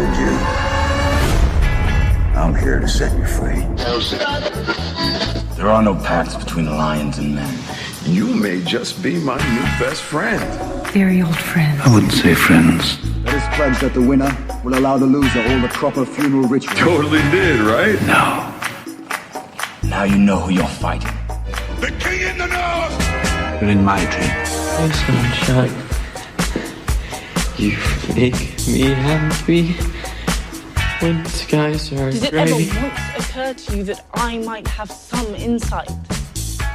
told you, I'm here to set you free. There are no paths between lions and men. You may just be my new best friend. Very old friend. I wouldn't say friends. Let us pledge that the winner will allow the loser all the proper funeral rituals. Totally did, right? No. Now you know who you're fighting. The king in the north! You're in my dream. Hey, sunshine. You make me happy when skies are Did it gray. ever once occur to you that I might have some insight?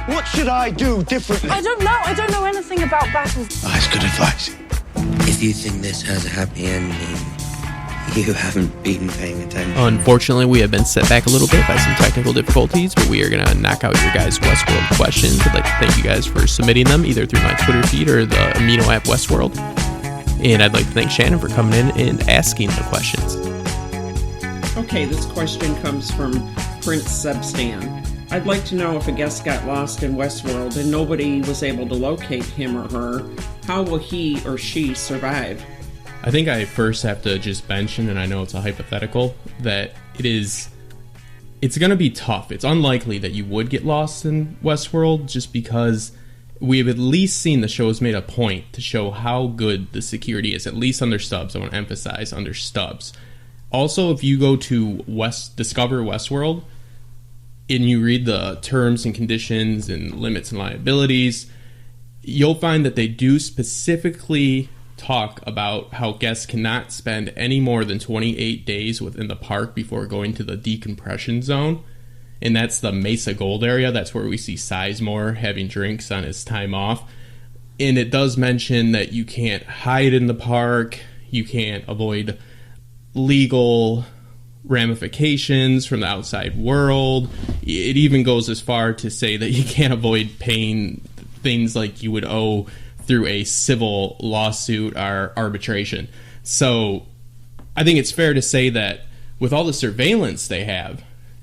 What should I do differently? I don't know. I don't know anything about battles. That's good advice. If you think this has a happy ending, you haven't been paying attention. Unfortunately, we have been set back a little bit by some technical difficulties, but we are going to knock out your guys' Westworld questions. I'd like to thank you guys for submitting them either through my Twitter feed or the Amino app Westworld. And I'd like to thank Shannon for coming in and asking the questions. Okay, this question comes from Prince Sebstan. I'd like to know if a guest got lost in Westworld and nobody was able to locate him or her, how will he or she survive? I think I first have to just mention, and I know it's a hypothetical, that it's going to be tough. It's unlikely that you would get lost in Westworld just because we have at least seen the show has made a point to show how good the security is, at least under Stubbs. I want to emphasize under Stubbs. Also, if you go to Discover Westworld and you read the terms and conditions and limits and liabilities, you'll find that they do specifically talk about how guests cannot spend any more than 28 days within the park before going to the decompression zone. And that's the Mesa Gold area. That's where we see Sizemore having drinks on his time off. And it does mention that you can't hide in the park. You can't avoid legal ramifications from the outside world. It even goes as far to say that you can't avoid paying things like you would owe through a civil lawsuit or arbitration. So I think it's fair to say that with all the surveillance they have,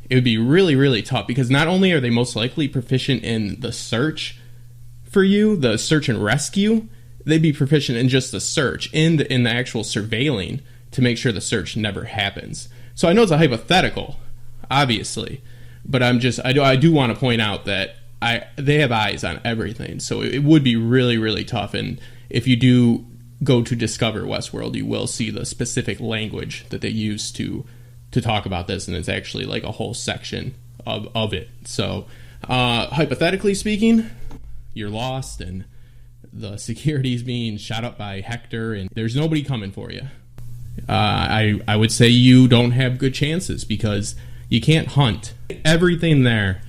it would be really, really tough because not only are they most likely proficient in the search for you, the search and rescue, they'd be proficient in just the search and in the actual surveilling to make sure the search never happens. So I know it's a hypothetical, obviously, but I do want to point out that they have eyes on everything. So it would be really, really tough. And if you do go to Discover Westworld, you will see the specific language that they use to talk about this, and it's actually like a whole section of it. So hypothetically speaking, you're lost and the security is being shot up by Hector and there's nobody coming for you. I would say you don't have good chances because you can't hunt. Everything there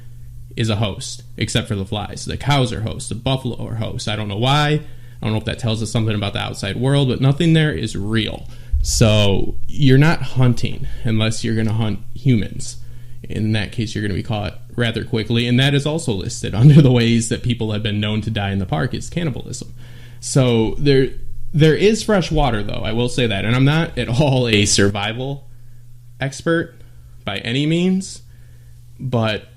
is a host except for the flies. The cows are hosts, the buffalo are hosts. I don't know why. I don't know if that tells us something about the outside world, but nothing there is real. So you're not hunting unless you're going to hunt humans. In that case, you're going to be caught rather quickly. And that is also listed under the ways that people have been known to die in the park is cannibalism. So there is fresh water, though. I will say that. And I'm not at all a survival expert by any means. But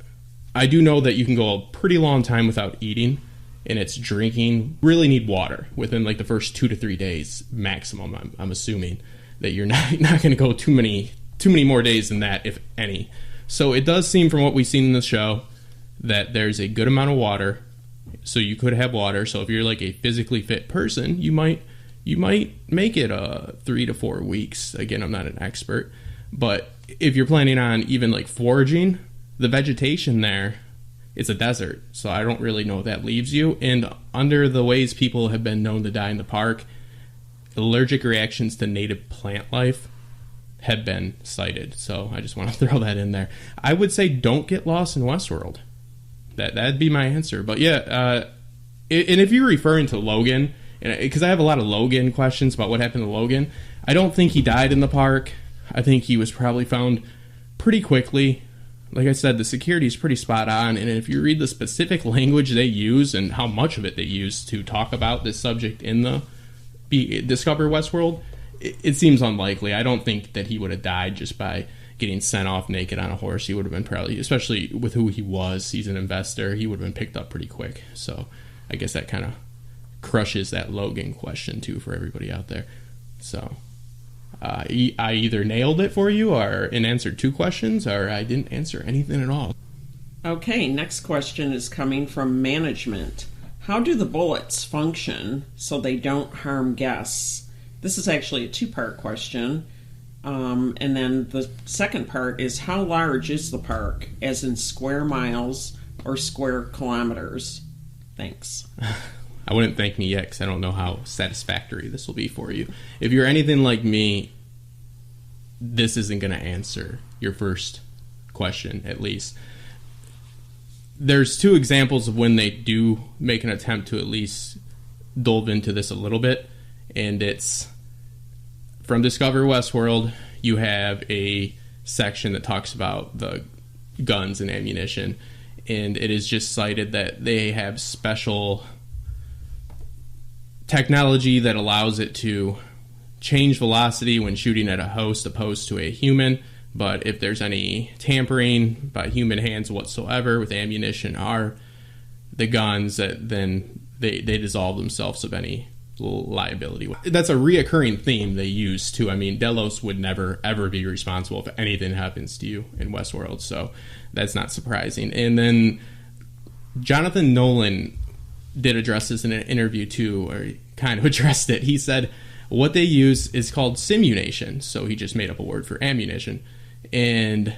I do know that you can go a pretty long time without eating. And it's drinking. Really need water within like the first 2 to 3 days maximum. I'm assuming that you're not going to go too many more days than that, if any. So it does seem from what we've seen in the show that there's a good amount of water. So you could have water. So if you're like a physically fit person, you might make it 3 to 4 weeks. Again, I'm not an expert, but if you're planning on even like foraging, the vegetation there, it's a desert, so I don't really know if that leaves you. And under the ways people have been known to die in the park, allergic reactions to native plant life have been cited. So I just want to throw that in there. I would say don't get lost in Westworld. That'd be my answer. But yeah, and if you're referring to Logan, because I have a lot of Logan questions about what happened to Logan, I don't think he died in the park. I think he was probably found pretty quickly. Like I said, the security is pretty spot on, and if you read the specific language they use and how much of it they use to talk about this subject in the Discover Westworld, it seems unlikely. I don't think that he would have died just by getting sent off naked on a horse. He would have been probably, especially with who he was, he's an investor, he would have been picked up pretty quick. So I guess that kind of crushes that Logan question, too, for everybody out there. So I either nailed it for you and answered 2 questions, or I didn't answer anything at all. Okay, next question is coming from management. How do the bullets function so they don't harm guests? This is actually a 2-part question. And then the second part is, how large is the park, as in square miles or square kilometers? Thanks. I wouldn't thank me yet, because I don't know how satisfactory this will be for you. If you're anything like me, this isn't going to answer your first question, at least. There's 2 examples of when they do make an attempt to at least delve into this a little bit, and it's from Discover Westworld. You have a section that talks about the guns and ammunition, and it is just cited that they have special technology that allows it to change velocity when shooting at a host opposed to a human, but if there's any tampering by human hands whatsoever with ammunition or the guns, that then they dissolve themselves of any liability. That's a reoccurring theme they use too. I mean, Delos would never ever be responsible if anything happens to you in Westworld, so that's not surprising. And then Jonathan Nolan did address this in an interview too, or he kind of addressed it. He said what they use is called simulation, so he just made up a word for ammunition, and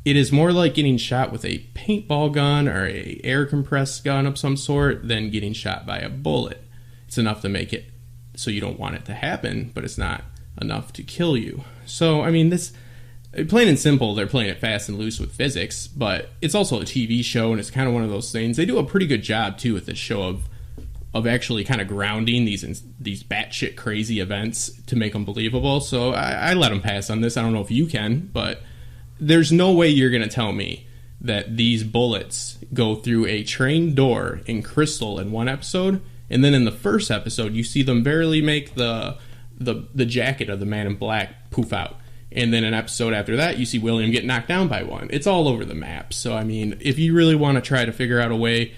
it is more like getting shot with a paintball gun or a air compressed gun of some sort than getting shot by a bullet. It's enough to make it so you don't want it to happen, but it's not enough to kill you. So, I mean, this, plain and simple, they're playing it fast and loose with physics, but it's also a TV show, and it's kind of one of those things. They do a pretty good job, too, with this show of actually kind of grounding these batshit crazy events to make them believable. So I let them pass on this. I don't know if you can, but there's no way you're going to tell me that these bullets go through a train door in Crystal in one episode, and then in the first episode you see them barely make the jacket of the man in black poof out. And then an episode after that, you see William get knocked down by one. It's all over the map. So, I mean, if you really want to try to figure out a way...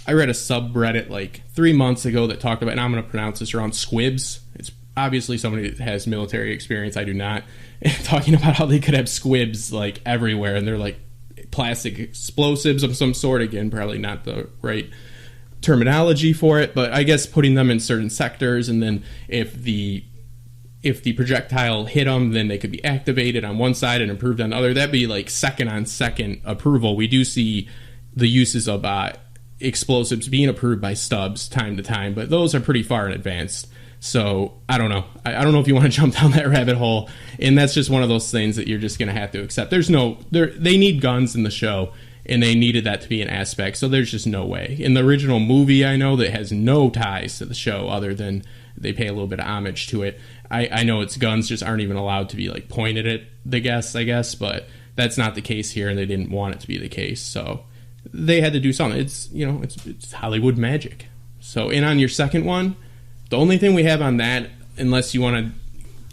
I read a subreddit like 3 months ago that talked about, and I'm going to pronounce this wrong, squibs. It's obviously somebody that has military experience. I do not. Talking about how they could have squibs like everywhere, and they're like plastic explosives of some sort. Again, probably not the right terminology for it, but I guess putting them in certain sectors, and then if the projectile hit them, then they could be activated on one side and improved on the other. That'd be like second on second approval. We do see the uses of explosives being approved by Stubbs time to time, but those are pretty far in advance. So I don't know. I don't know if you want to jump down that rabbit hole, and that's just one of those things that you're just going to have to accept. They need guns in the show, and they needed that to be an aspect, so there's just no way. In the original movie, I know that has no ties to the show other than they pay a little bit of homage to it. I know its guns just aren't even allowed to be like pointed at the guests, I guess, but that's not the case here, and they didn't want it to be the case, so they had to do something. It's Hollywood magic. So, and on your second one, the only thing we have on that, unless you want to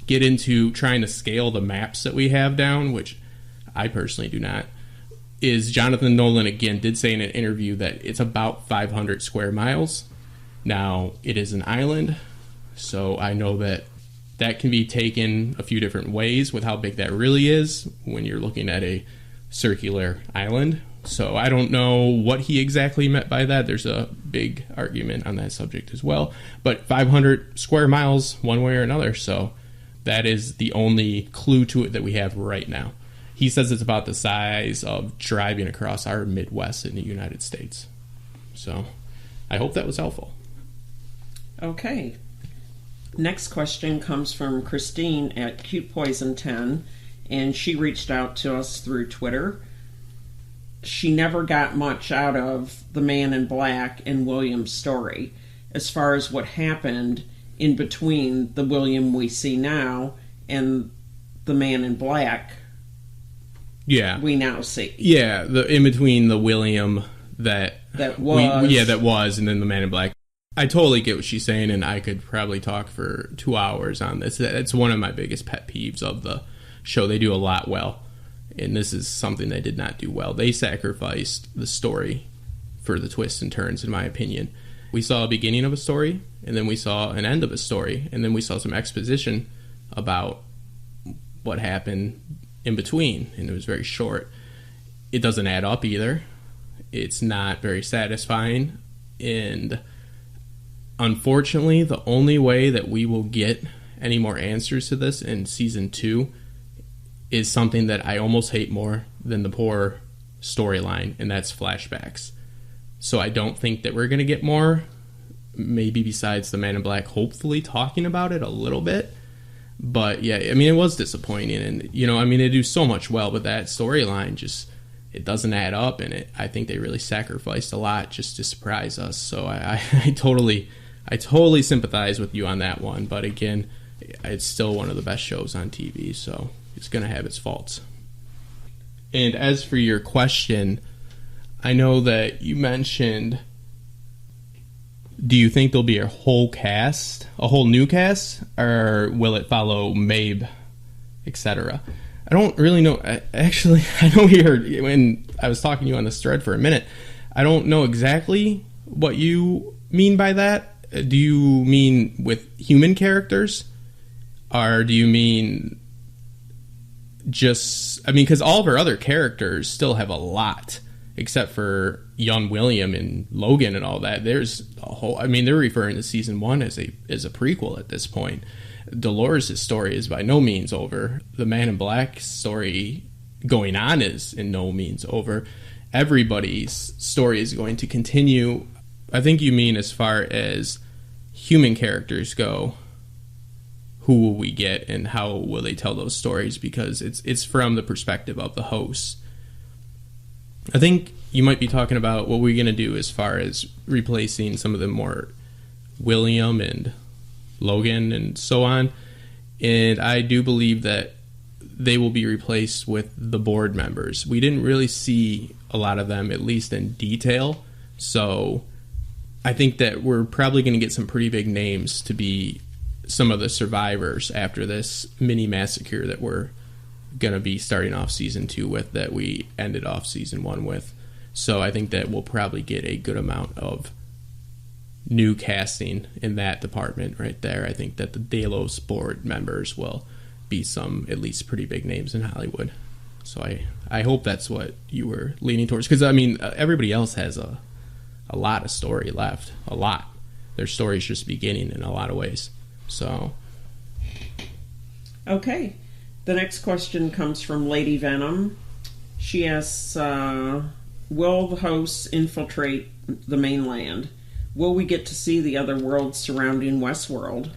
get into trying to scale the maps that we have down, which I personally do not, is Jonathan Nolan again did say in an interview that it's about 500 square miles. Now, it is an island, so I know that can be taken a few different ways with how big that really is when you're looking at a circular island. So I don't know what he exactly meant by that. There's a big argument on that subject as well. But 500 square miles one way or another. So that is the only clue to it that we have right now. He says it's about the size of driving across our Midwest in the United States. So I hope that was helpful. Okay. Next question comes from Christine at CutePoison10, and she reached out to us through Twitter. She never got much out of the Man in Black and William's story as far as what happened in between the William we see now and the Man in Black we now see. Yeah, in between the William that was, and then the Man in Black. I totally get what she's saying, and I could probably talk for 2 hours on this. That's one of my biggest pet peeves of the show. They do a lot well. And this is something they did not do well. They sacrificed the story for the twists and turns, in my opinion. We saw a beginning of a story, and then we saw an end of a story, and then we saw some exposition about what happened in between, and it was very short. It doesn't add up either. It's not very satisfying, and unfortunately, the only way that we will get any more answers to this in season 2 is something that I almost hate more than the poor storyline, and that's flashbacks. So I don't think that we're going to get more, maybe besides the Man in Black hopefully talking about it a little bit. But yeah, I mean, it was disappointing, and they do so much well, but that storyline just, it doesn't add up, and I think they really sacrificed a lot just to surprise us. So I totally sympathize with you on that one. But again, it's still one of the best shows on TV, so it's going to have its faults. And as for your question, I know that you mentioned, do you think there'll be a whole new cast, or will it follow Maeve, etc.? I don't really know. Actually, I know we heard when I was talking to you on this thread for a minute. I don't know exactly what you mean by that. Do you mean with human characters, or do you mean just, because all of our other characters still have a lot, except for young William and Logan and all that. There's a whole, they're referring to season 1 as a prequel at this point. Dolores' story is by no means over. The Man in Black story going on is in no means over. Everybody's story is going to continue. I think you mean as far as human characters go, who will we get and how will they tell those stories, because it's from the perspective of the host. I think you might be talking about what we're going to do as far as replacing some of the more William and Logan and so on. And I do believe that they will be replaced with the board members. We didn't really see a lot of them, at least in detail. So I think that we're probably going to get some pretty big names to be some of the survivors after this mini massacre that we're going to be starting off season 2 with, that we ended off season 1 with. So I think that we'll probably get a good amount of new casting in that department right there. I think that the Delos board members will be some at least pretty big names in Hollywood. So I hope that's what you were leaning towards, because everybody else has a lot of story left. A lot. Their story's just beginning in a lot of ways. So okay, the next question comes from Lady Venom. She asks, will the hosts infiltrate the mainland? Will we get to see the other worlds surrounding Westworld?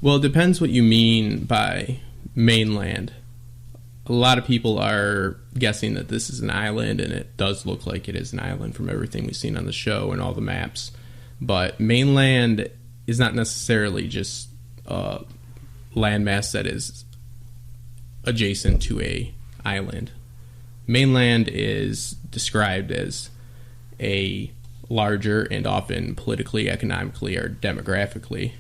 Well, it depends what you mean by mainland. A lot of people are guessing that this is an island, and it does look like it is an island from everything we've seen on the show and all the maps. But mainland is not necessarily just a landmass that is adjacent to a island. Mainland is described as a larger and often politically, economically, or demographically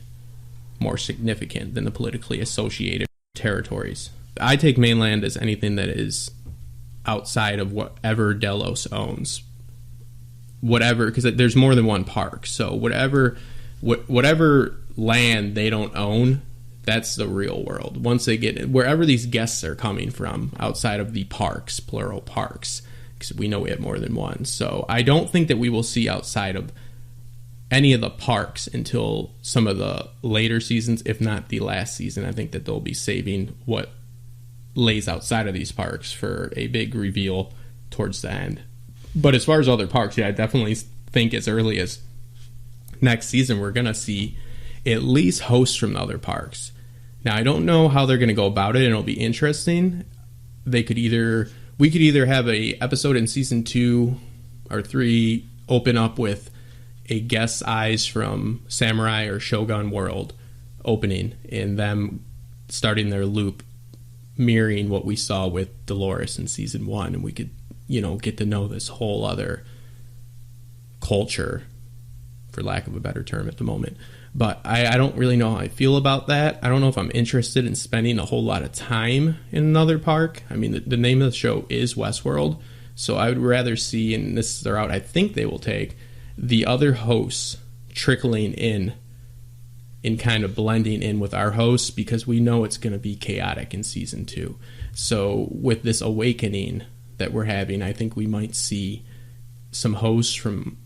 more significant than the politically associated territories. I take mainland as anything that is outside of whatever Delos owns. Whatever, because there's more than one park. So whatever land they don't own, that's the real world. Once they get wherever these guests are coming from outside of the parks, plural parks, because we know we have more than one. So I don't think that we will see outside of any of the parks until some of the later seasons, if not the last season. I think that they'll be saving what lays outside of these parks for a big reveal towards the end. But as far as other parks, yeah, I definitely think as early as next season we're going to see at least hosts from the other parks. Now, I don't know how they're going to go about it, and it'll be interesting. We could either have a episode in season 2 or 3 open up with a guest's eyes from Samurai or Shogun World opening, and them starting their loop mirroring what we saw with Dolores in season 1, and we could, get to know this whole other culture, for lack of a better term at the moment. But I don't really know how I feel about that. I don't know if I'm interested in spending a whole lot of time in another park. I mean, the name of the show is Westworld, so I would rather see, and this is the route I think they will take, the other hosts trickling in in kind of blending in with our hosts, because we know it's going to be chaotic in season 2. So with this awakening that we're having, I think we might see some hosts from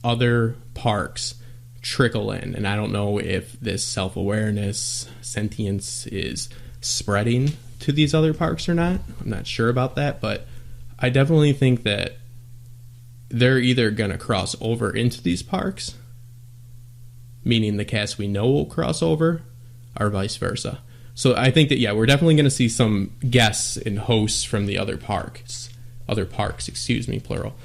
other parks trickle in. And I don't know if this self-awareness, sentience is spreading to these other parks or not. I'm not sure about that, but I definitely think that they're either going to cross over into these parks, meaning the cast we know will cross over, or vice versa. So I think that, yeah, we're definitely going to see some guests and hosts from the other parks, plural.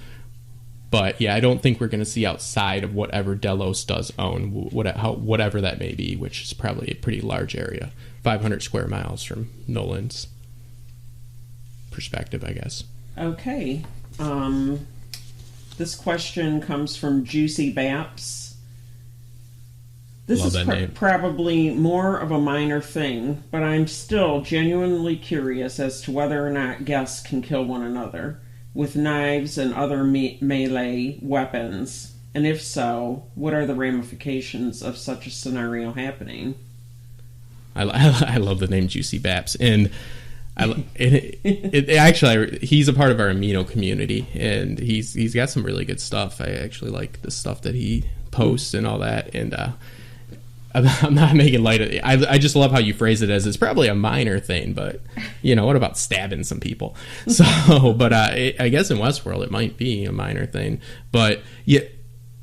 But yeah, I don't think we're going to see outside of whatever Delos does own, whatever that may be, which is probably a pretty large area, 500 square miles from Nolan's perspective, I guess. Okay. This question comes from Juicy Baps. This Love is that name. probably more of a minor thing, but I'm still genuinely curious as to whether or not guests can kill one another with knives and other melee weapons. And if so, what are the ramifications of such a scenario happening? I love the name Juicy Baps, and actually, he's a part of our Amino community, and he's got some really good stuff. I actually like the stuff that he posts and all that, and I'm not making light of it. I just love how you phrase it as it's probably a minor thing, but what about stabbing some people? So, but I guess in Westworld it might be a minor thing, but yeah.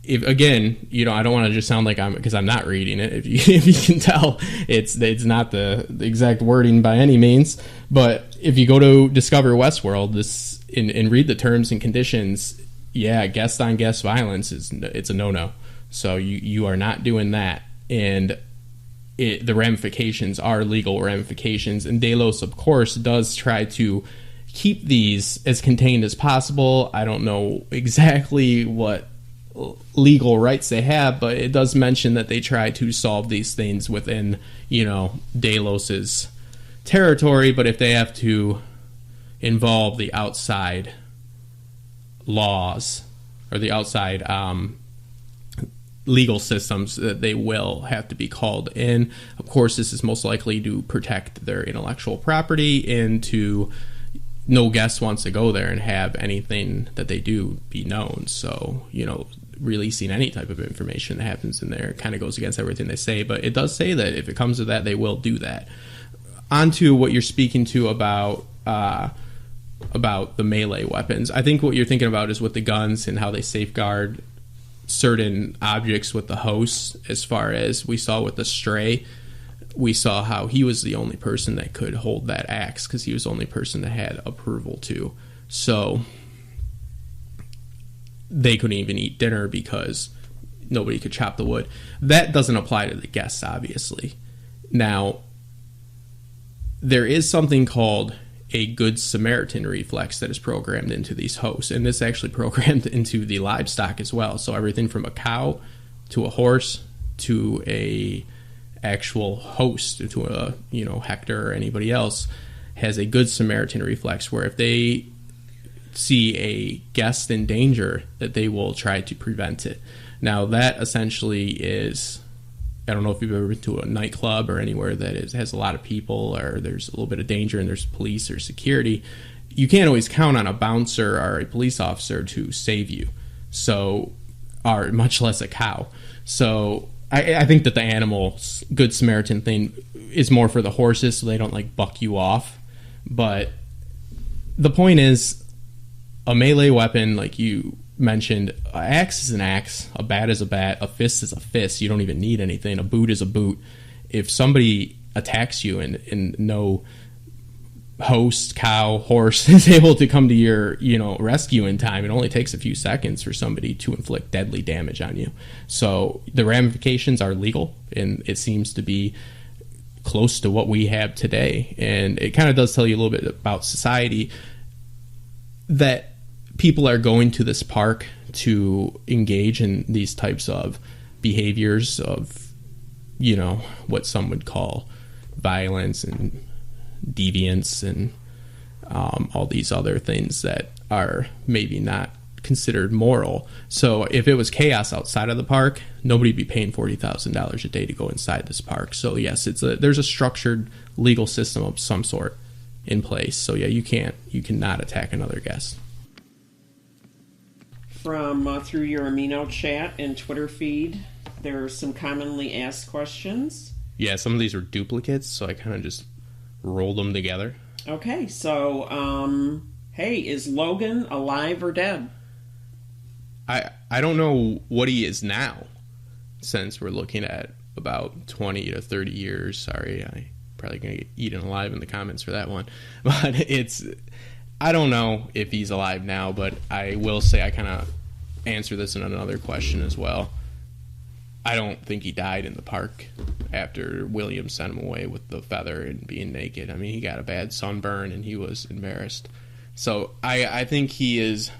If again, I don't want to just sound like because I'm not reading it. If you can tell, it's not the exact wording by any means. But if you go to Discover Westworld, and read the terms and conditions, yeah, guest on guest violence it's a no. So you are not doing that, and the ramifications are legal ramifications. And Delos, of course, does try to keep these as contained as possible. I don't know exactly what legal rights they have, but it does mention that they try to solve these things within Delos's territory. But if they have to involve the outside laws or the outside legal systems, that they will have to be called in. Of course, this is most likely to protect their intellectual property and to no guest wants to go there and have anything that they do be known. So releasing any type of information that happens in there kind of goes against everything they say, but it does say that if it comes to that, they will do that. On to what you're speaking to about the melee weapons. I think what you're thinking about is with the guns and how they safeguard certain objects with the hosts. As far as we saw with the Stray, we saw how he was the only person that could hold that axe because he was the only person that had approval to. So they couldn't even eat dinner because nobody could chop the wood. That doesn't apply to the guests, obviously. Now, there is something called a Good Samaritan reflex that is programmed into these hosts, and this actually programmed into the livestock as well. So everything from a cow to a horse to a actual host, to a Hector or anybody else, has a Good Samaritan reflex where if they see a guest in danger, that they will try to prevent it. Now that essentially is, I don't know if you've ever been to a nightclub or anywhere that has a lot of people or there's a little bit of danger and there's police or security. You can't always count on a bouncer or a police officer to save you, so, or much less a cow. So I think that the animal Good Samaritan thing is more for the horses so they don't buck you off. But the point is, a melee weapon, like you mentioned, an axe is an axe, a bat is a bat, a fist is a fist. You don't even need anything. A boot is a boot. If somebody attacks you and no host, cow, horse is able to come to your rescue in time, it only takes a few seconds for somebody to inflict deadly damage on you. So the ramifications are legal, and it seems to be close to what we have today. And it kind of does tell you a little bit about society, that people are going to this park to engage in these types of behaviors of, what some would call violence and deviance and all these other things that are maybe not considered moral. So if it was chaos outside of the park, nobody'd be paying $40,000 a day to go inside this park. So yes, there's a structured legal system of some sort in place. So yeah, you cannot attack another guest. From through your Amino chat and Twitter feed, there are some commonly asked questions. Yeah, some of these are duplicates, so I kind of just rolled them together. Okay, so hey, is Logan alive or dead? I don't know what he is now, since we're looking at about 20 to 30 years. Sorry, I probably going to get eaten alive in the comments for that one. But I don't know if he's alive now, but I will say I kind of answer this in another question as well. I don't think he died in the park after William sent him away with the feather and being naked. I mean, he got a bad sunburn and he was embarrassed. So I think he is...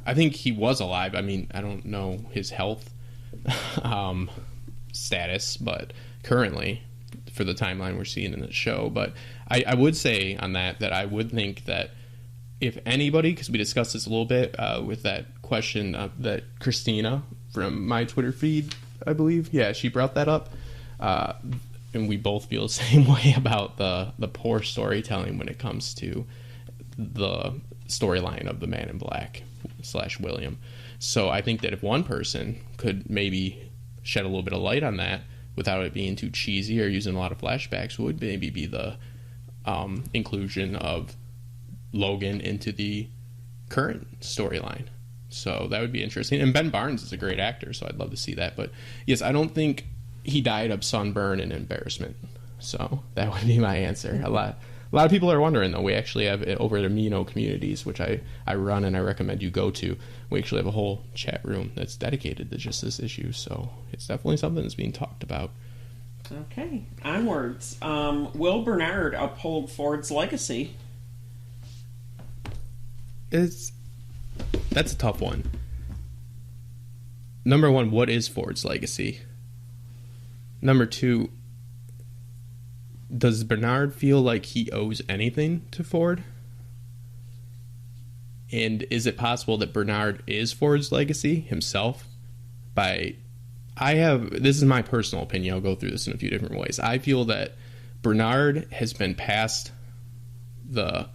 I think he was alive. I mean, I don't know his health status, but currently, for the timeline we're seeing in the show. But I would say on that I would think that if anybody, because we discussed this a little bit with that question that Christina from my Twitter feed, I believe, yeah, she brought that up. And we both feel the same way about the poor storytelling when it comes to the storyline of the Man in Black / William. So I think that if one person could maybe shed a little bit of light on that without it being too cheesy or using a lot of flashbacks, would maybe be the inclusion of Logan into the current storyline. So that would be interesting. And Ben Barnes is a great actor, so I'd love to see that. But yes, I don't think he died of sunburn and embarrassment. So that would be my answer. A lot of people are wondering, though. We actually have over at Amino Communities, which I run and I recommend you go to. We actually have a whole chat room that's dedicated to just this issue. So it's definitely something that's being talked about. Okay, onwards. Will Bernard uphold Ford's legacy? That's a tough one. Number one, what is Ford's legacy? Number two, does Bernard feel like he owes anything to Ford? And is it possible that Bernard is Ford's legacy himself? This is my personal opinion. I'll go through this in a few different ways. I feel that Bernard has been passed the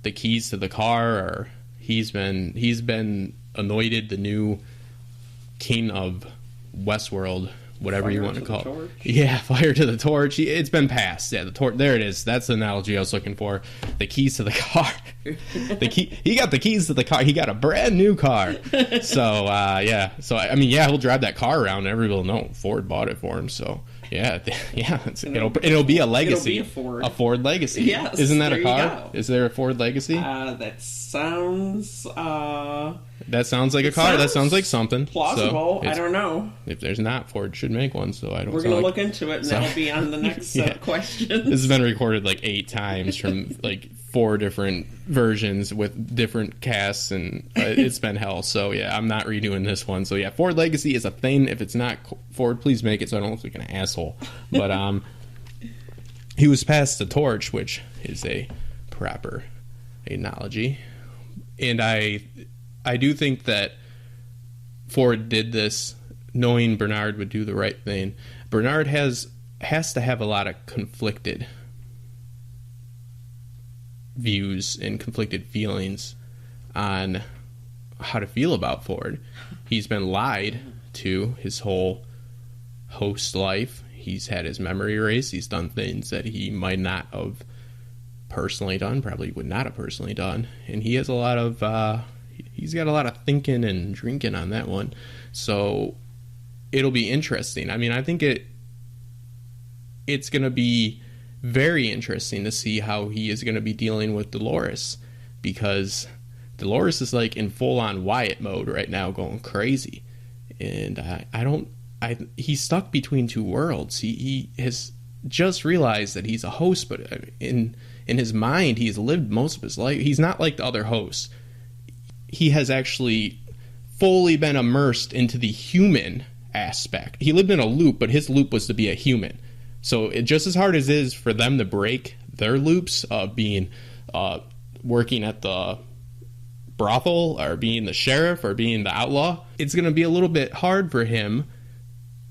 keys to the car, or he's been anointed the new king of Westworld, whatever you want to call it. Yeah, fire to the torch. It's been passed. Yeah, the torch. There it is. That's the analogy I was looking for. The keys to the car. He got the keys to the car. He got a brand new car. So yeah. So I mean, yeah, he'll drive that car around, and everybody will know Ford bought it for him. So yeah. It'll be a legacy. It'll be a Ford legacy. Yes. Isn't that a car? Go. Is there a Ford legacy? That sounds. That sounds like a car. That sounds like something plausible. I don't know. If there's not, Ford should make one. So I don't. We're gonna look into it, and that'll be on the next question. This has been recorded like 8 times from like 4 different versions with different casts, and it's been hell. So yeah, I'm not redoing this one. So yeah, Ford legacy is a thing. If it's not Ford, please make it so I don't look like an asshole. But he was passed the torch, which is a proper analogy, and I do think that Ford did this knowing Bernard would do the right thing. Bernard has to have a lot of conflicted views and conflicted feelings on how to feel about Ford. He's been lied to his whole host life. He's had his memory erased. He's done things that he might not have personally done, probably would not have personally done. And he has a lot of... he's got a lot of thinking and drinking on that one. So it'll be interesting. I mean, I think it's going to be very interesting to see how he is going to be dealing with Dolores, because Dolores is like in full-on Wyatt mode right now, going crazy. And he's stuck between two worlds. He has just realized that he's a host, but in his mind, he's lived most of his life. He's not like the other hosts. He has actually fully been immersed into the human aspect. He lived in a loop, but his loop was to be a human. So just as hard as it is for them to break their loops of being working at the brothel or being the sheriff or being the outlaw, it's going to be a little bit hard for him.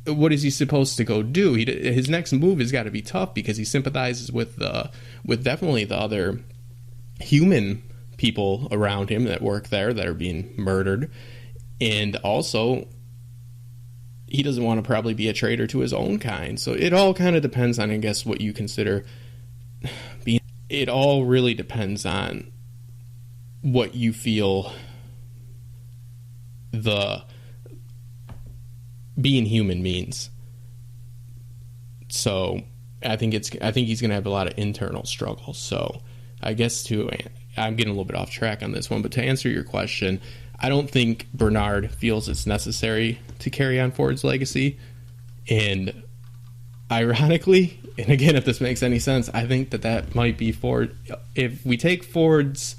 What is he supposed to go do? His next move has got to be tough because he sympathizes with definitely the other human people around him that work there that are being murdered. And also, he doesn't want to probably be a traitor to his own kind. So it all kind of depends on, I guess, what you consider being. It all really depends on what you feel the being human means. So I think he's going to have a lot of internal struggles. So I guess I'm getting a little bit off track on this one, but to answer your question, I don't think Bernard feels it's necessary to carry on Ford's legacy. And ironically, and again, if this makes any sense, I think that might be Ford. If we take Ford's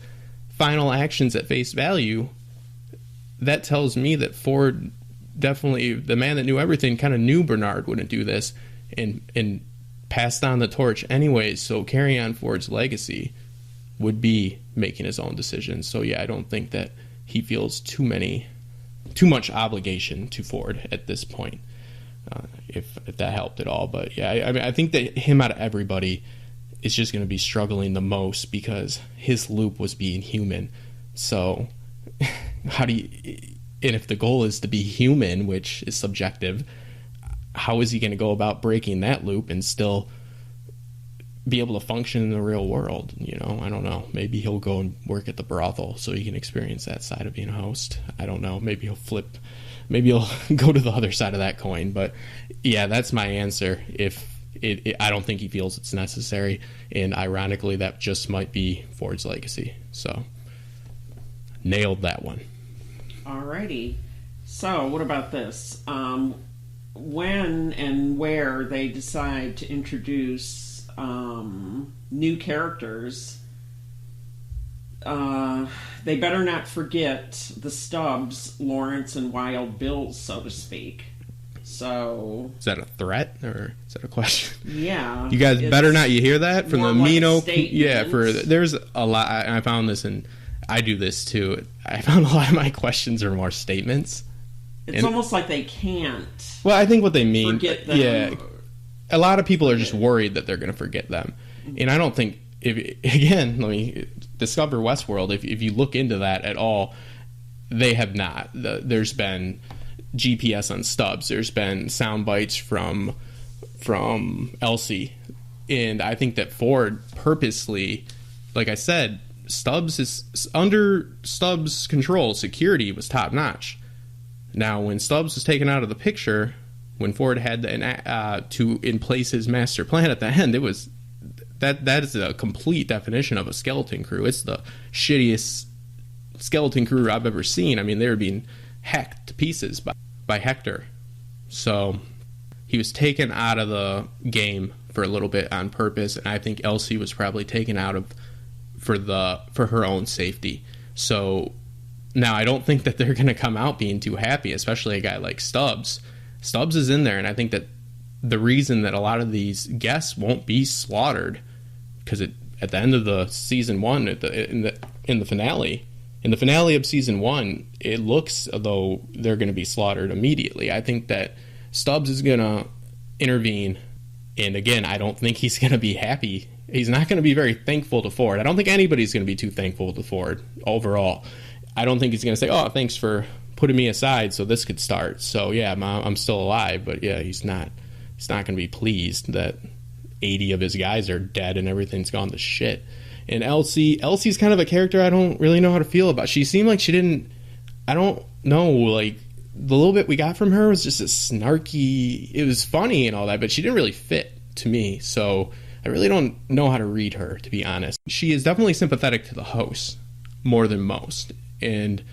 final actions at face value, that tells me that Ford, definitely the man that knew everything, kind of knew Bernard wouldn't do this and passed on the torch anyways. So carrying on Ford's legacy would be making his own decisions. So yeah, I don't think that he feels too much obligation to Ford at this point, if that helped at all. But yeah, I mean, I think that him out of everybody is just going to be struggling the most because his loop was being human. So how do you, and if the goal is to be human, which is subjective, how is he going to go about breaking that loop and still be able to function in the real world? You know, I don't know. Maybe he'll go and work at the brothel so he can experience that side of being a host. I don't know. Maybe he'll go to the other side of that coin. But yeah, that's my answer. I don't think he feels it's necessary, and ironically, that just might be Ford's legacy. So, nailed that one. Alrighty. So, what about this? When and where they decide to introduce new characters, they better not forget the Stubbs, Lawrence, and Wild Bills, so to speak. So, is that a threat or is that a question? Yeah, you guys better not. You hear that from the Mino? Yeah, there's a lot. I found this, and I do this too. I found a lot of my questions are more statements. It's almost like they can't. Well, I think what they mean, forget them. Yeah, a lot of people are just worried that they're going to forget them, and I don't think. Let me discover Westworld. If you look into that at all, they have not. There's been GPS on Stubbs. There's been sound bites from Elsie, and I think that Ford purposely, like I said, Stubbs is under Stubbs' control. Security was top notch. Now, when Stubbs was taken out of the picture, when Ford had to in place his master plan at the end, it was that is a complete definition of a skeleton crew. It's the shittiest skeleton crew I've ever seen. I mean, they were being hacked to pieces by Hector. So he was taken out of the game for a little bit on purpose, and I think Elsie was probably taken out for her own safety. So now I don't think that they're going to come out being too happy, especially a guy like Stubbs. Stubbs is in there, and I think that the reason that a lot of these guests won't be slaughtered, because at the end of the season one, in the finale of season one, it looks as though they're going to be slaughtered immediately. I think that Stubbs is going to intervene, and again, I don't think he's going to be happy. He's not going to be very thankful to Ford. I don't think anybody's going to be too thankful to Ford overall. I don't think he's going to say, "Oh, thanks for putting me aside so this could start." So yeah, I'm still alive, but yeah, he's not going to be pleased that 80 of his guys are dead and everything's gone to shit. And Elsie's kind of a character I don't really know how to feel about. She seemed like she didn't, I don't know, like the little bit we got from her was just a snarky, it was funny and all that, but she didn't really fit to me. So I really don't know how to read her, to be honest. She is definitely sympathetic to the host more than most. And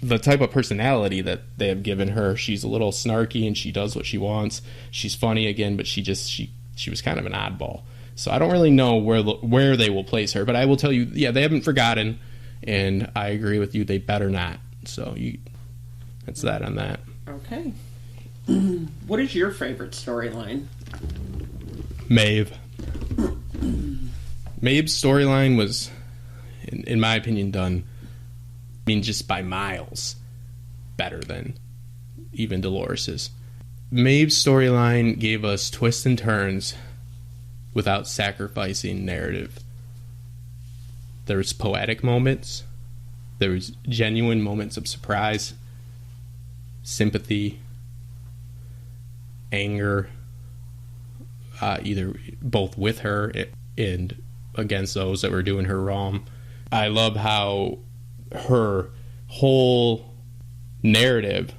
the type of personality that they have given her, she's a little snarky and she does what she wants. She's funny again, but she was kind of an oddball. So I don't really know where they will place her, but I will tell you, yeah, they haven't forgotten, and I agree with you, they better not. So that's that on that. Okay. What is your favorite storyline? Maeve. Maeve's storyline was, in my opinion, done I mean, just by miles better than even Dolores's. Maeve's storyline gave us twists and turns without sacrificing narrative. There was poetic moments. There was genuine moments of surprise, sympathy, anger, either both with her and against those that were doing her wrong. I love how her whole narrative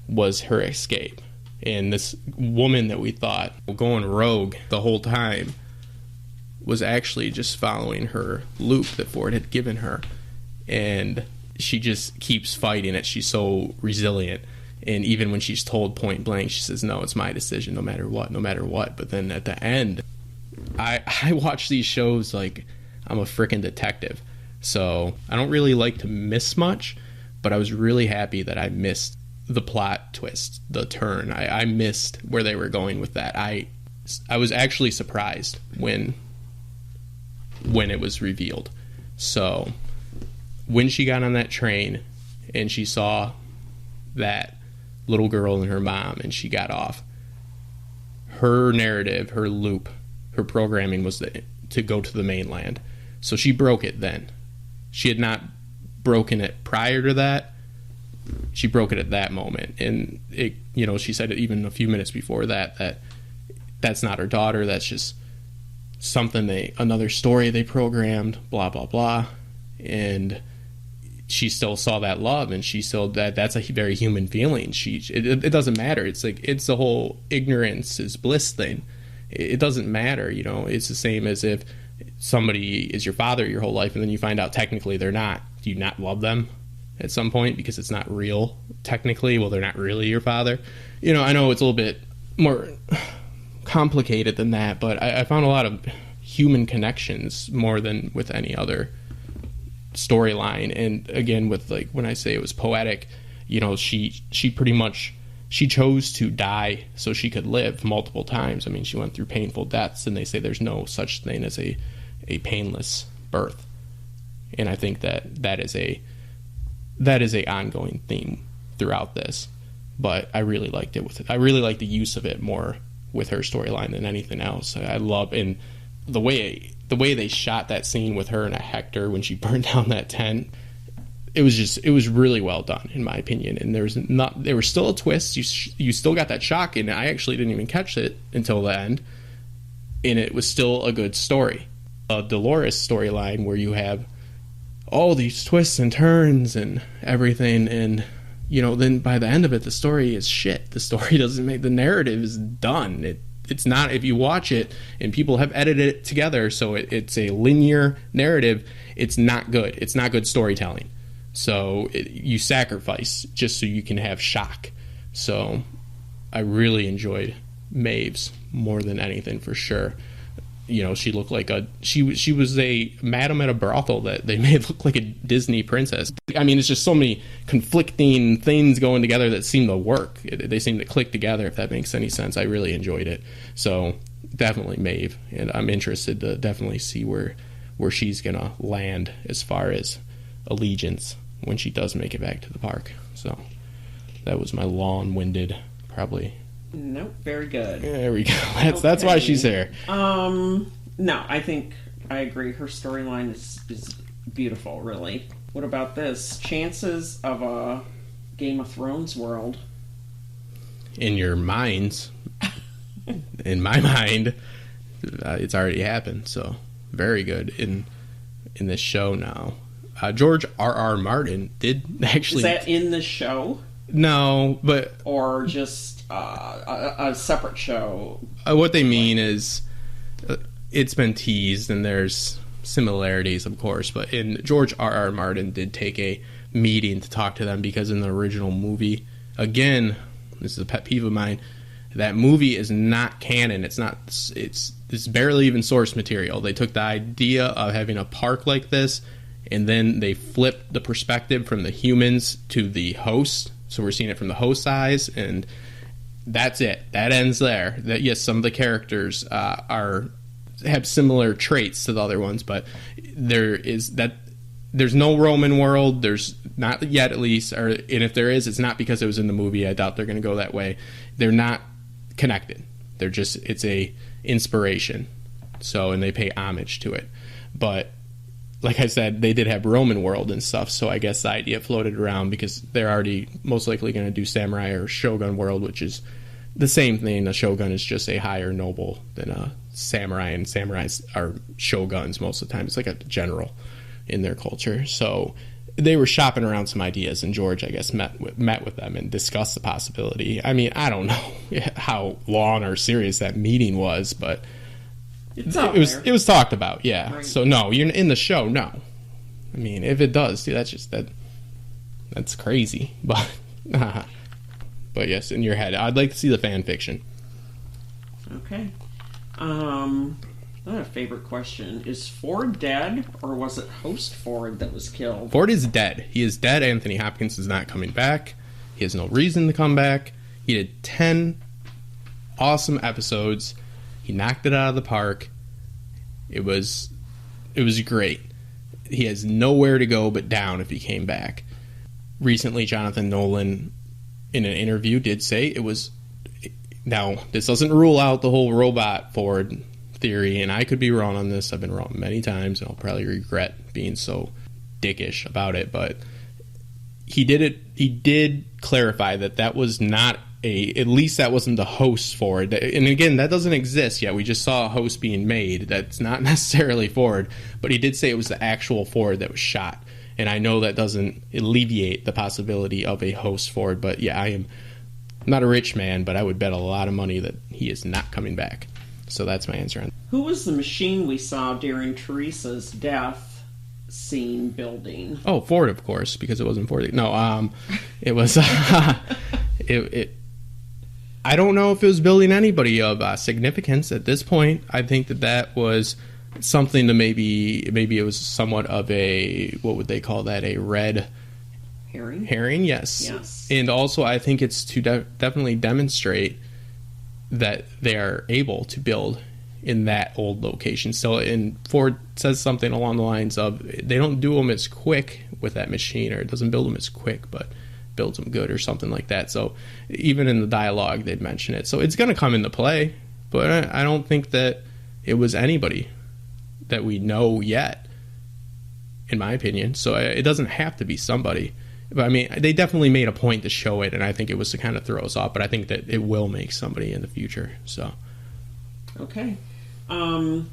was her escape. And this woman that we thought going rogue the whole time was actually just following her loop that Ford had given her. And she just keeps fighting it. She's so resilient. And even when she's told point blank, she says, no, it's my decision, no matter what, no matter what. But then at the end, I watch these shows like I'm a freaking detective. So I don't really like to miss much, but I was really happy that I missed the plot twist, the turn. I missed where they were going with that. I was actually surprised when it was revealed. So when she got on that train and she saw that little girl and her mom and she got off, her narrative, her loop, her programming was to go to the mainland. So she broke it then. She had not broken it prior to that. She broke it at that moment. And it, you know, she said it even a few minutes before that's not her daughter. That's just something another story they programmed, blah, blah, blah. And she still saw that love, and she still that's a very human feeling. It doesn't matter. It's like, it's the whole ignorance is bliss thing. It doesn't matter, you know. It's the same as if somebody is your father your whole life and then you find out technically they're not. Do you not love them at some point because it's not real technically? Well, they're not really your father. You know, I know it's a little bit more complicated than that, but I found a lot of human connections more than with any other storyline. And again, with, like, when I say it was poetic, you know, she pretty much, she chose to die so she could live multiple times. I mean, she went through painful deaths, and they say there's no such thing as a painless birth. And I think that is a ongoing theme throughout this. But I really liked it I really liked the use of it more with her storyline than anything else. I love, and the way they shot that scene with her and a Hector when she burned down that tent. It was really well done, in my opinion. And there was still a twist. You still got that shock, and I actually didn't even catch it until the end. And it was still a good story. A Dolores storyline where you have all these twists and turns and everything, and, you know, then by the end of it, the story is shit. The story doesn't make, the narrative is done. It's not, if you watch it, and people have edited it together so it's a linear narrative, it's not good. It's not good storytelling. So you sacrifice just so you can have shock. So I really enjoyed Maeve's more than anything, for sure. You know, she looked like she was a madam at a brothel that they made look like a Disney princess. I mean, it's just so many conflicting things going together that seem to work. They seem to click together, if that makes any sense. I really enjoyed it. So definitely Maeve, and I'm interested to definitely see where she's gonna land as far as allegiance when she does make it back to the park. So that was my long-winded, probably. Nope, very good. There we go. That's why she's here. No, I think I agree. Her storyline is beautiful, really. What about this? Chances of a Game of Thrones world? In your minds, in my mind, it's already happened. So very good in this show now. George R.R. Martin did actually. Is that in the show? No, but or just a separate show. What they mean is, it's been teased, and there's similarities, of course. But George R.R. Martin did take a meeting to talk to them, because in the original movie, again, this is a pet peeve of mine, that movie is not canon. It's barely even source material. They took the idea of having a park like this, and then they flipped the perspective from the humans to the host. So we're seeing it from the host's eyes, and that's it. That ends there. That, yes, some of the characters have similar traits to the other ones, but there is that there's no Roman world. There's not yet, at least, and if there is, it's not because it was in the movie. I doubt they're going to go that way. They're not connected. They're just, it's a inspiration. So, and they pay homage to it. But like I said, they did have Roman world and stuff. So I guess the idea floated around because they're already most likely going to do samurai or shogun world, which is the same thing. A shogun is just a higher noble than a samurai, and samurais are shoguns most of the time. It's like a general in their culture. So they were shopping around some ideas, and George, I guess, met with them and discussed the possibility. I mean, I don't know how long or serious that meeting was, but it was talked about. Yeah. Right. So no, you're in the show. No, I mean, if it does, dude, that's crazy. But but yes, in your head, I'd like to see the fan fiction. Okay. Another favorite question. Is Ford dead, or was it host Ford that was killed? Ford is dead. He is dead. Anthony Hopkins is not coming back. He has no reason to come back. He did 10 awesome episodes. He knocked it out of the park. It was great. He has nowhere to go but down if he came back. Recently, Jonathan Nolan, in an interview, did say it was... Now, this doesn't rule out the whole robot Ford theory, and I could be wrong on this. I've been wrong many times, and I'll probably regret being so dickish about it, but he did clarify that was not at least that wasn't the host Ford. And again, that doesn't exist yet. We just saw a host being made. That's not necessarily Ford, but he did say it was the actual Ford that was shot. And I know that doesn't alleviate the possibility of a host Ford, but yeah, I am not a rich man, but I would bet a lot of money that he is not coming back. So that's my answer on. Who was the machine we saw during Teresa's death scene building? Oh, Ford, of course, because it wasn't Ford. No, it was. It. I don't know if it was building anybody of significance at this point. I think that was something to maybe it was somewhat of a, what would they call that? A red herring. Yes. And also, I think it's to definitely demonstrate that they are able to build in that old location. So, and Ford says something along the lines of, they don't do them as quick with that machine, or it doesn't build them as quick, but builds them good, or something like that. So even in the dialogue, they'd mention it. So it's going to come into play, but I don't think that it was anybody that we know yet, in my opinion. So it doesn't have to be somebody. But I mean, they definitely made a point to show it, and I think it was to kind of throw us off, but I think that it will make somebody in the future. So, okay. Do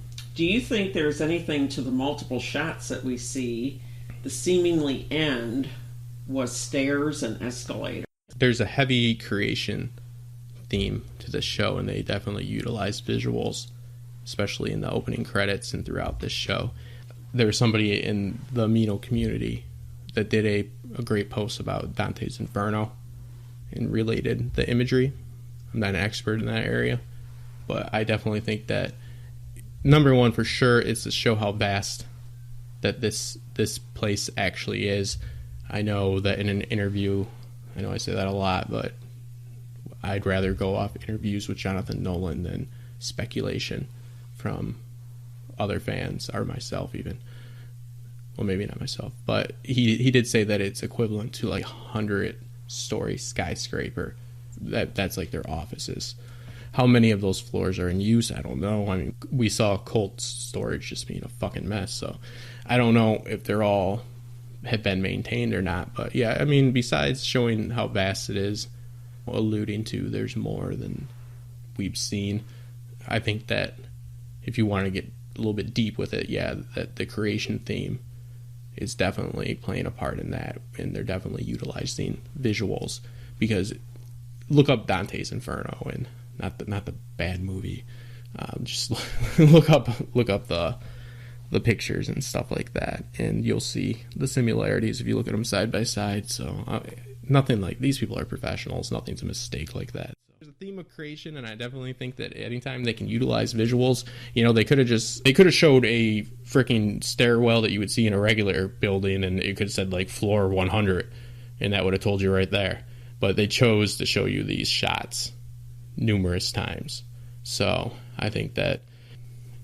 you think there's anything to the multiple shots that we see? The seemingly end was stairs and escalators. There's a heavy creation theme to this show, and they definitely utilize visuals, especially in the opening credits and throughout this show. There was somebody in the Mino community that did a great post about Dante's Inferno and related the imagery. I'm not an expert in that area, but I definitely think that, number one, for sure, it's to show how vast that this place actually is. I know that in an interview, I know I say that a lot, but I'd rather go off interviews with Jonathan Nolan than speculation from other fans, or myself even. Well, maybe not myself, but he did say that it's equivalent to like 100-story skyscraper. That's like their offices. How many of those floors are in use? I don't know. I mean, we saw cold storage just being a fucking mess, so I don't know if they're all have been maintained or not. But yeah, I mean, besides showing how vast it is, alluding to there's more than we've seen, I think that if you want to get a little bit deep with it, yeah, that the creation theme is definitely playing a part in that, and they're definitely utilizing visuals. Because look up Dante's Inferno, and not the bad movie. Just look up the pictures and stuff like that, and you'll see the similarities if you look at them side by side. So nothing like, these people are professionals. Nothing's a mistake like that. There's a theme of creation, and I definitely think that anytime they can utilize visuals, you know, they could have showed a freaking stairwell that you would see in a regular building, and it could have said like floor 100, and that would have told you right there. But they chose to show you these shots numerous times. So I think that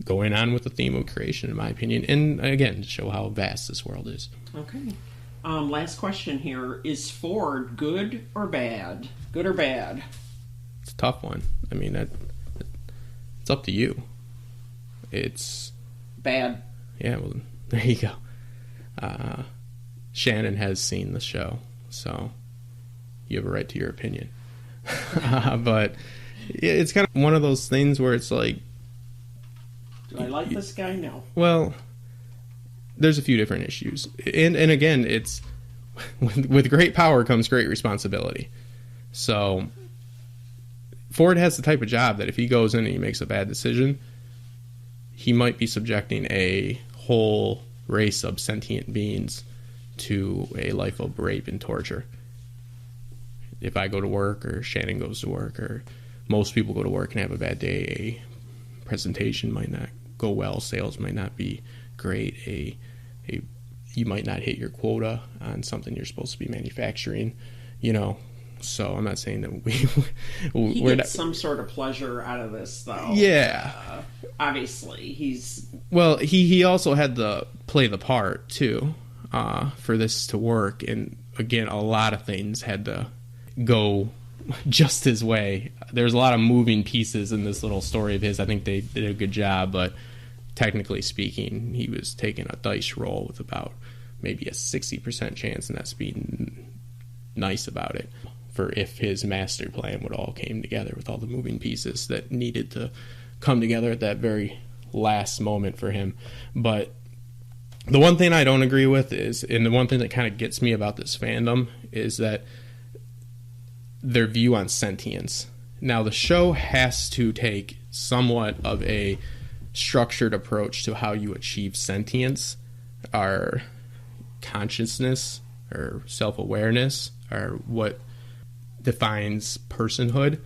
going on with the theme of creation, in my opinion, and again, to show how vast this world is. Okay. Last question here. Is Ford good or bad? Good or bad? It's a tough one. I mean, it's up to you. It's... Bad. Yeah, well, there you go. Shannon has seen the show, so you have a right to your opinion. But it's kind of one of those things where it's like... Do I like this guy? No. Well, there's a few different issues. And again, it's... With great power comes great responsibility. So, Ford has the type of job that if he goes in and he makes a bad decision, he might be subjecting a whole race of sentient beings to a life of rape and torture. If I go to work, or Shannon goes to work, or most people go to work and have a bad day, a presentation might not go well, sales might not be great, you might not hit your quota on something you're supposed to be manufacturing, So I'm not saying that he gets some sort of pleasure out of this, though. Yeah. Obviously, he also had to play the part too, for this to work. And again, a lot of things had to go just his way. There's a lot of moving pieces in this little story of his. I think they did a good job, but technically speaking, he was taking a dice roll with about maybe a 60% chance, and that's being nice about it, for if his master plan would all came together with all the moving pieces that needed to come together at that very last moment for him. But the one thing I don't agree with is, and the one thing that kind of gets me about this fandom, is that their view on sentience. Now, the show has to take somewhat of a structured approach to how you achieve sentience, or consciousness, or self-awareness, or what defines personhood.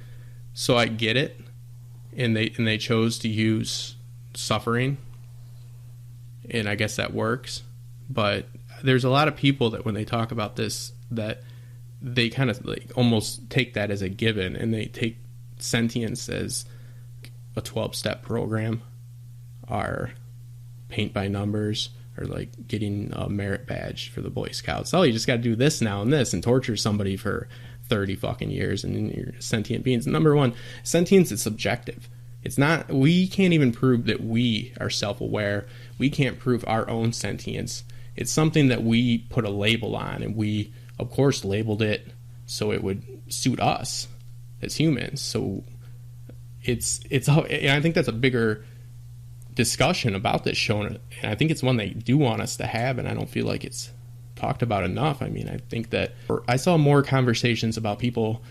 So I get it, and they chose to use suffering, and I guess that works. But there's a lot of people that when they talk about this, that they kind of like almost take that as a given, and they take sentience as a 12-step program, or paint by numbers, or like getting a merit badge for the Boy Scouts. Oh, you just got to do this now and this, and torture somebody for 30 fucking years, and then you're sentient beings. Number one, sentience is subjective. It's not, we can't even prove that we are self-aware. We can't prove our own sentience. It's something that we put a label on, and we, of course, labeled it so it would suit us as humans. So it's, and I think that's a bigger discussion about this show, and I think it's one they do want us to have, and I don't feel like it's talked about enough. I mean, I think that I saw more conversations about people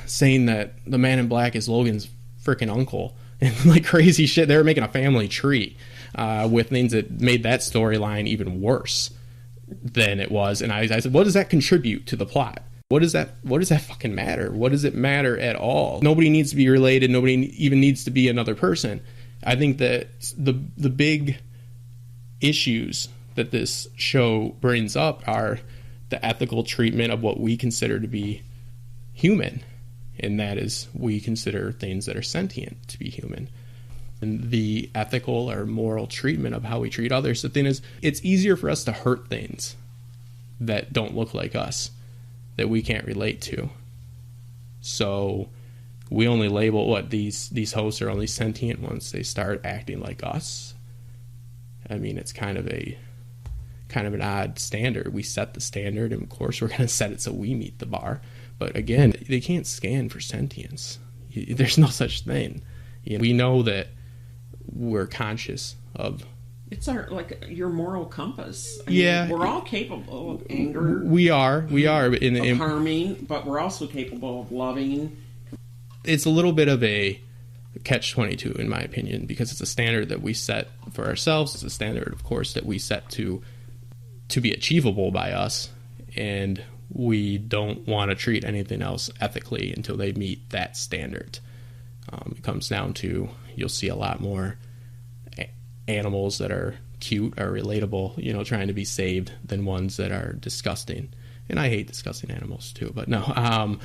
saying that the Man in Black is Logan's freaking uncle, and like crazy shit. They were making a family tree with things that made that storyline even worse than it was. And I said, what does that contribute to the plot? What does that fucking matter? What does it matter at all? Nobody needs to be related. Nobody even needs to be another person. I think that the big issues that this show brings up are the ethical treatment of what we consider to be human, and that is, we consider things that are sentient to be human. And the ethical or moral treatment of how we treat others. The thing is, it's easier for us to hurt things that don't look like us, that we can't relate to. So we only label these hosts are only sentient once they start acting like us. I mean, it's kind of an odd standard. We set the standard, and of course we're going to set it so we meet the bar. But again, they can't scan for sentience. There's no such thing. We know that we're conscious of. It's your moral compass. I mean, we're all capable of anger. We are. Of harming, but we're also capable of loving. It's a little bit of a catch-22, in my opinion, because it's a standard that we set for ourselves. It's a standard, of course, that we set to be achievable by us, and we don't want to treat anything else ethically until they meet that standard. It comes down to, you'll see a lot more animals that are cute or relatable, trying to be saved, than ones that are disgusting. And I hate disgusting animals too, but no.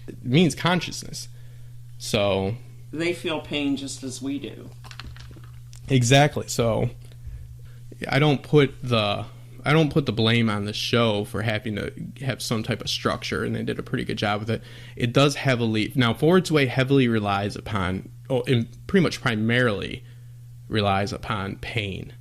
It means consciousness. So they feel pain just as we do. Exactly. So I don't put the blame on the show for having to have some type of structure, and they did a pretty good job with it. It does Ford's Way heavily relies upon, and pretty much primarily relies upon pain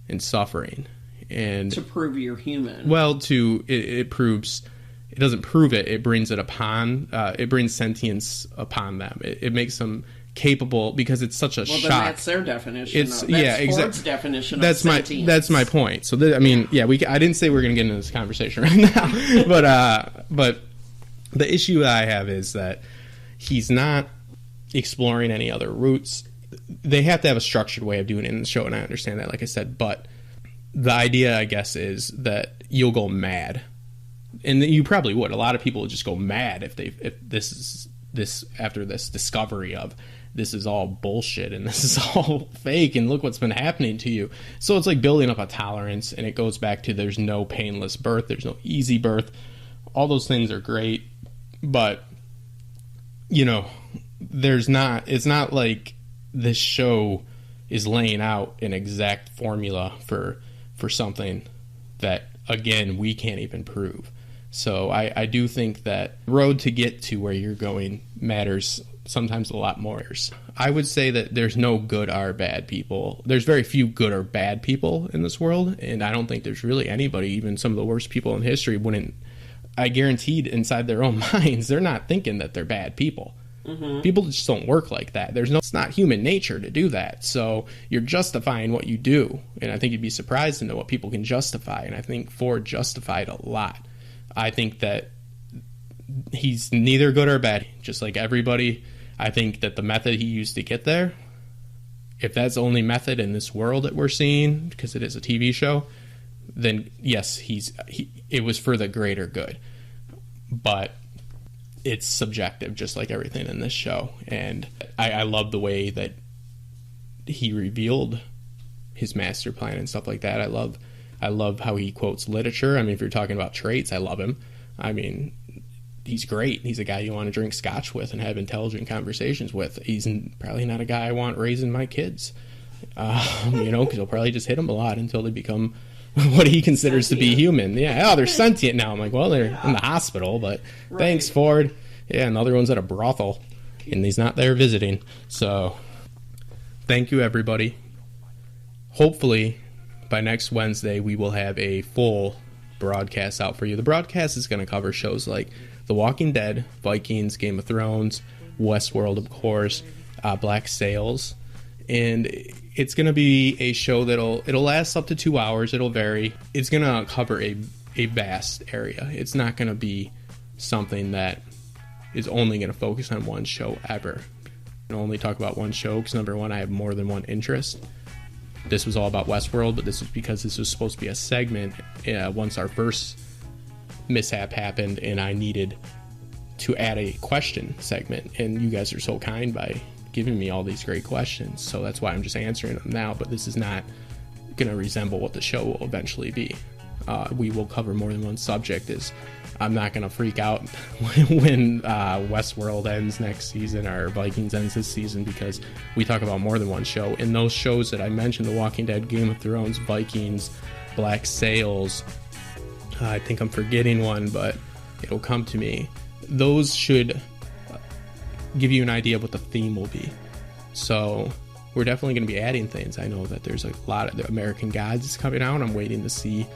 and suffering, and to prove you're human. Well, it proves. It doesn't prove it. It brings it upon. It brings sentience upon them. It makes them capable, because it's such a shock. Then that's their definition. Ford's definition of sentience. That's my point. So I didn't say we were going to get into this conversation right now, but the issue that I have is that he's not exploring any other routes. They have to have a structured way of doing it in the show, and I understand that, like I said. But the idea, I guess, is that you'll go mad, and you probably would. A lot of people would just go mad if this after this discovery of this is all bullshit and this is all fake and look what's been happening to you. So it's like building up a tolerance, and it goes back to there's no painless birth, there's no easy birth. All those things are great, but it's not like this show is laying out an exact formula for something that, again, we can't even prove. So I do think that the road to get to where you're going matters sometimes a lot more. I would say that there's no good or bad people. There's very few good or bad people in this world, and I don't think there's really anybody, even some of the worst people in history, I guaranteed inside their own minds, they're not thinking that they're bad people. Mm-hmm. People just don't work like that. It's not human nature to do that. So you're justifying what you do, and I think you'd be surprised to know what people can justify, and I think Ford justified a lot. I think that he's neither good or bad, just like everybody. I think that the method he used to get there, if that's the only method in this world that we're seeing, because it is a TV show, then yes, it was for the greater good. But it's subjective, just like everything in this show. And I love the way that he revealed his master plan and stuff like that. I love how he quotes literature. I mean, if you're talking about traits, I love him. I mean, he's great. He's a guy you want to drink scotch with and have intelligent conversations with. He's probably not a guy I want raising my kids, because he'll probably just hit them a lot until they become what he considers sentient. To be human. Yeah, they're sentient now. I'm like, well, they're in the hospital, but right. Thanks, Ford. Yeah, another one's at a brothel, and he's not there visiting. So, thank you, everybody. Hopefully, by next Wednesday, we will have a full broadcast out for you. The broadcast is going to cover shows like The Walking Dead, Vikings, Game of Thrones, Westworld, of course, Black Sails, and it's going to be a show it'll last up to 2 hours. It'll vary. It's going to cover a vast area. It's not going to be something that is only going to focus on one show ever. I only talk about one show because, number one, I have more than one interest. This was all about Westworld, but this was because this was supposed to be a segment once our first mishap happened, and I needed to add a question segment, and you guys are so kind by giving me all these great questions, so that's why I'm just answering them now. But this is not going to resemble what the show will eventually be. We will cover more than one subject. I'm not going to freak out when Westworld ends next season or Vikings ends this season, because we talk about more than one show. In those shows that I mentioned, The Walking Dead, Game of Thrones, Vikings, Black Sails, I think I'm forgetting one, but it'll come to me. Those should give you an idea of what the theme will be. So we're definitely going to be adding things. I know that there's a lot of the American Gods is coming out. I'm waiting to see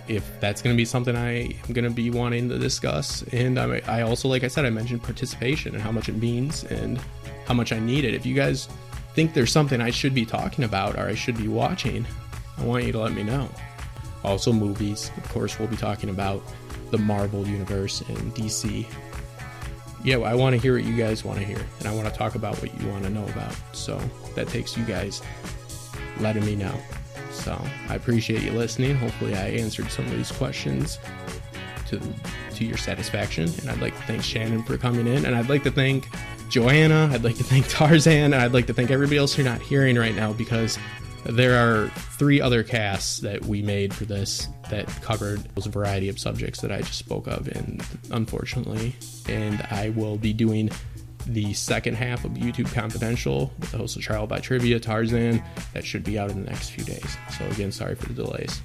if that's going to be something I am going to be wanting to discuss. And I also, like I said, I mentioned participation and how much it means and how much I need it. If you guys think there's something I should be talking about or I should be watching, I want you to let me know. Also movies. Of course, we'll be talking about the Marvel Universe and DC. Yeah, I want to hear what you guys want to hear, and I want to talk about what you want to know about. So that takes you guys letting me know. So I appreciate you listening. Hopefully I answered some of these questions to your satisfaction. And I'd like to thank Shannon for coming in. And I'd like to thank Joanna. I'd like to thank Tarzan. And I'd like to thank everybody else you're not hearing right now, because there are 3 other casts that we made for this that covered a variety of subjects that I just spoke of, and unfortunately. And I will be doing the second half of YouTube Confidential with the host of Trial by Trivia, Tarzan. That should be out in the next few days. So again, sorry for the delays.